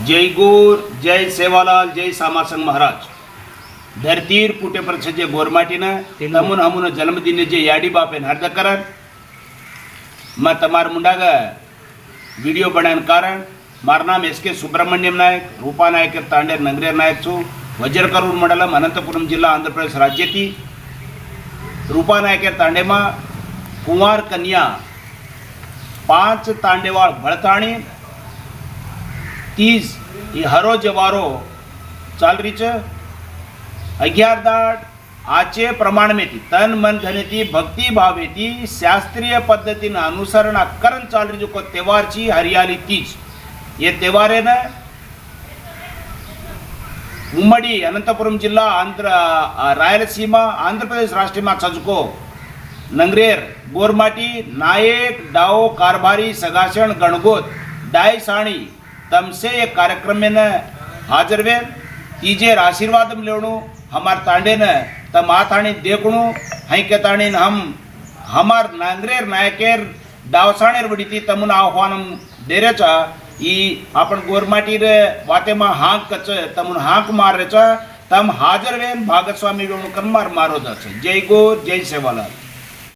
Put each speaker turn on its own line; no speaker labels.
जय गोर, जय सेवालाल, जय सामासंग महाराज. धरतीर पुटे पर छजे बोरमाटीना तमुन हमून जन्मदिन जे याडी बापेन हार्दिक करन मैं तमार मुंडाग वीडियो बनाने कारण मार नाम एस.के. सुब्रमण्यम नायक, रूपा नायक तांडेर नंगरेर नायक छू. वज्रकरूर मंडलम अनंतपुरम जिल्हा आंध्र प्रदेश राज्यती रूपा नायक तांडेमा कुंवार कन्या 5 तांडेवाळ भळताणी 30 ही हरो जवारो चाल रही छ. 11 दाट आचे प्रमाण में थी तन मन धन थी भक्ति भाव थी शास्त्रीय पद्धति अनुसरण करण चाल रही जो त्योहार ची हरियाली तीज. ये त्योहार है ना उम्मडी अनंतपुरम जिल्हा आंध्र रायलसीमा आंध्र प्रदेश राष्ट्र में सजको नंगरेर बोरमाटी नायक डाओ कारभारी सगासण गणगोत डाय साणी तमसे ये कार्यक्रम में न हाजिर वे तीजेर आशीर्वाद लेवणु हमार तांडे न तम आथाणी देखणु हई के ताणी हम हमार नांगरेर नायकेर डावसाणेर वडीती तमुन आह्वानम देरेचा ई आपण गोरमाटी रे वाते मा हांक कच तमुन हांक मारेचा तम हाजर वेन भागस्वामी वेणु कन्मार मारो दच. जय गोर, जय सेवालाल.